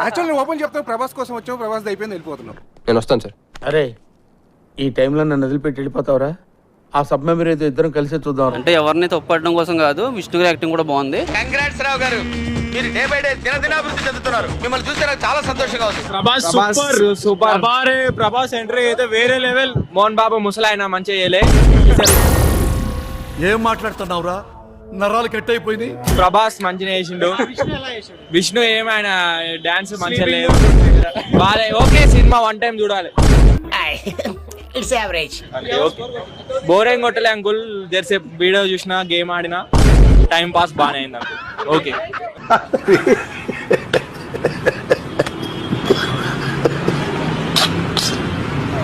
Actually open చెప్తాను, ప్రభాస్ కోసం వచ్చావు, ప్రభాస్ అయిపోయింది, వెళ్ళిపోతున్నావు. నేను వస్తాను సార్. అరే ఈ టైంలో నన్ను వదిలిపెట్టి వెళ్ళిపోతావురా? ఆ సబ్ మెమరీ అయితే ఇద్దరం కలిసి చూద్దాం. అంటే ఎవరిని తప్పడడం కోసం కాదు, విష్ణు గారి యాక్టింగ్ కూడా బాగుంది. కంగ్రాట్స్ రావు గారు, మీరు డే బై డే దినదినాభివృద్ధి చెందుతున్నారు. మిమ్మల్ని చూస్తే నాకు చాలా సంతోషంగా ఉంది. ప్రభాస్ సూపర్. ప్రభాస్ ఎంట్రీ అయితే వేరే లెవెల్. మోహన్ బాబు ముసలాయన మంచిగా చేయలే. ఏం మాట్లాడుతున్నావురా? నరాలు కట్ అయిపోయింది. ప్రభాస్ మంచిగా చేసిండు. విష్ణు ఏమైనా డాన్స్ మంచిగా లేదు. బాలే ఓకే, సినిమా వన్ టైం చూడాలి. It's average. బోరింగ్ కొట్టలే అంకుల్, జరసేపు వీడియో చూసినా గేమ్ ఆడినా టైం పాస్ బాగానే అయింది అంకుల్. ఓకే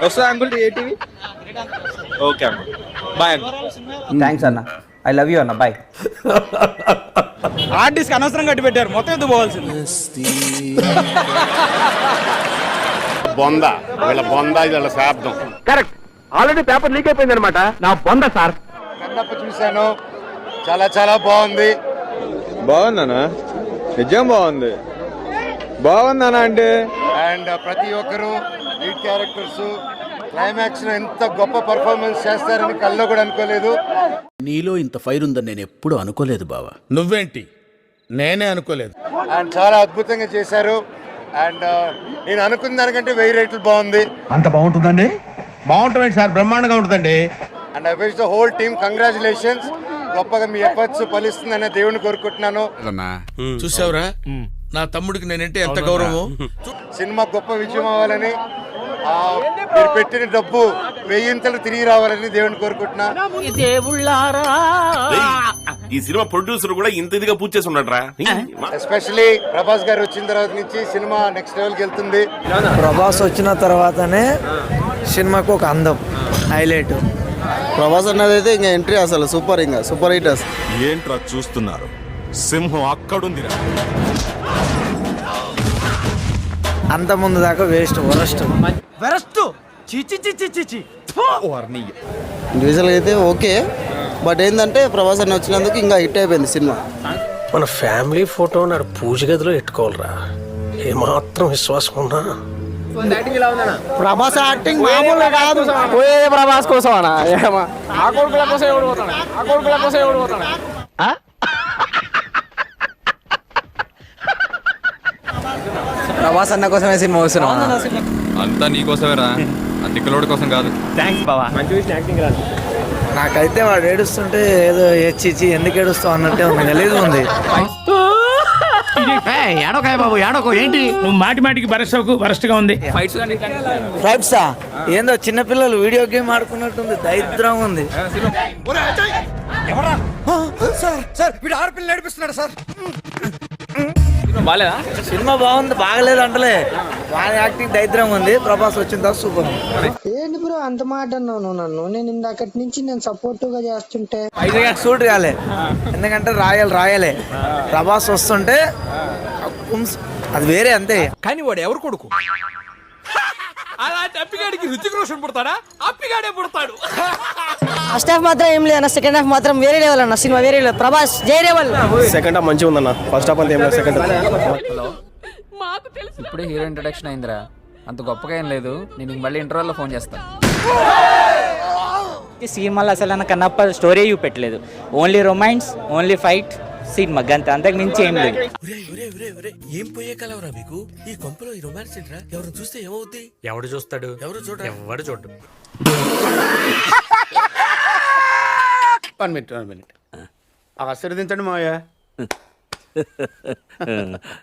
వస్తా uncle TV. Okay uncle, bye uncle. Thanks అన్న, ఐ లవ్ యూ అన్న, బాయ్. ఆర్టిస్ట్ అనవసరం కట్టి పెట్టారు, మొత్తం ఎత్తు పోవాల్సింది. వీళ్ళ శాబ్దం కరెక్ట్, ఆల్రెడీ పేపర్ లీక్ అయిపోయింది అనమాట. నా బొంద సార్. కన్నప్ప చూశాను, చాలా చాలా బాగుంది. బాగుందనా? నిజం బాగుంది. బాగుందనా అంటే అండ్ ప్రతి ఒక్కరు లీడ్ క్యారెక్టర్స్ క్లైమాక్స్ లో ఎంత గొప్ప పర్ఫార్మెన్స్ చేస్తారని కల్లో కూడా అనుకోలేదు. నీలో ఇంత ఫైర్ ఉందని నేను ఎప్పుడు అనుకోలేదు బావా. నువ్వేంటి, నేనే అనుకోలేదు. అండ్ చాలా అద్భుతంగా చేశారు. అండ్ నేను అనుకున్న దానికంటే 1000 రెట్లు బాగుంది. అంత బాగుంటుందండి? బాగుంటుంది సార్, బ్రహ్మాండంగా ఉంటుందండి. And I wish the whole team congratulations. గొప్పగా మీ ఎఫర్ట్స్ ఫలిస్తుందనే దేవుని కోరుకుంటున్నాను. చూసావురా, నా తమ్ముడికి నేనంటే ఎంత గౌరవం. సినిమా గొప్ప విజయం అవ్వాలని, మీరు పెట్టిన డబ్బు 1000 తిరిగి రావాలని దేవుని కోరుకుంటున్నా. ఈ సినిమా ప్రొడ్యూసర్ కూడా ఇంత ఇదిగా పూజ చేసి ఉన్నాడు. ఎస్పెషలీ ప్రభాస్ గారు వచ్చిన తర్వాత నుంచి సినిమా నెక్స్ట్ లెవెల్కి వెళ్తుంది. ప్రభాస్ వచ్చిన తర్వాతనే సినిమాకు ఒక అందం, హైలైట్. ప్రభాస్ అన్నది అయితే ఇంకా ఎంట్రీ అసలు సూపర్, ఇంకా సూపర్ హిట్. ఏంట్రా చూస్తున్నారు, సింహం అక్కడుందిరా. అంత ముందు దాకా వేస్ట్, వరస్ట్. ఇండివిజువల్ అయితే ఓకే, బట్ ఏంటంటే ప్రభాస్ అన్న వచ్చినందుకు ఇంకా హిట్ అయిపోయింది సినిమా. మన ఫ్యామిలీ ఫోటో నాడు పూజ గదిలో పెట్టుకోవాలరా, ఏమాత్రం విశ్వాసం ఉన్నా. ప్రభాస్ యాక్టింగ్ మామూలుగా కాదు. ప్రభాస్ కోసం అన్నా, ఆ కొడుకుల కోసం ఎవడు పోతాడు, ఆ కొడుకుల కోసం ఎవడు పోతాడు. ప్రభాస్ అన్న కోసమే సినిమా వస్తున్నాం. అంతా నీకోసమేరా, అతికలోడి కోసం కాదు. థ్యాంక్స్ బావా. నాకైతే వాడు ఏడుస్తుంటే ఏదో హెచ్చిచ్చి ఎందుకు ఏడుస్తావు అన్నట్టే ఉంది, గలీజ్ ఉంది. ఏడోకాయ బాబు, ఏడోకో ఏంటి నువ్వు మాటికి వరస్ట్ గా ఉంది. ఫైట్సా ఏందో చిన్నపిల్లలు వీడియో గేమ్ ఆడుకున్నట్టుంది, దరిద్రం ఉంది. సార్ వీడు ఆడపిల్ల నడిపిస్తున్నాడు సార్. సినిమా బాగుంది, బాగలేదు అంటలే. వాడి యాక్టింగ్ దరిద్రం ఉంది. ప్రభాస్ వచ్చిన తర్వాత సూపర్. ఏంటి బ్రో అంత మాట అన్నావు నన్ను? నేను ఇందాకటి నుంచి నేను సపోర్టివ్ గా చేస్తుంటే సూట్ కాలే, ఎందుకంటే రాయలే. ప్రభాస్ వస్తుంటే అది వేరే, అంతే. కానీ వాడు ఎవరు కొడుకు? అలాంటి అప్పిగాడికి రుచిక రోషన్ పుడతాడా? అప్పిగాడే పుడతాడు. ఫస్ట్ హాఫ్ మాత్రం ఏం లేదన్న, సెకండ్ హాఫ్ మాత్రం వేరే లెవెల్ అన్న. సినిమా వేరే లెవెల్, ప్రభాస్ జై లెవెల్. సెకండ్ హాఫ్ మంచిగా ఉందన్న, ఫస్ట్ హాఫ్ అంతా ఏం లేదు, సెకండ్ హాఫ్. ఇప్పుడే హీరో ఇంట్రడక్షన్ అయిందిరా, అంత గొప్పగా ఏం లేదు. నేను మళ్ళీ ఇంటర్వెల్లో ఫోన్ చేస్తాను. సినిమాలో అసలు కన్నప్ప స్టోరీ చూపెట్టలేదు. Only romance, only fight, cinema గంత, అంతకు మించి ఏం లేదు. ఏం పోయే కలవరా మీకు ఈ కొంపలో? ఈ రొమాన్స్ ఏంట్రా? ఎవరు చూస్తే ఏమవుద్ది? ఎవడు చూస్తాడు? ఎవరు చూడు. 1 minute. ఆశీర్వదించండి మావయ్య.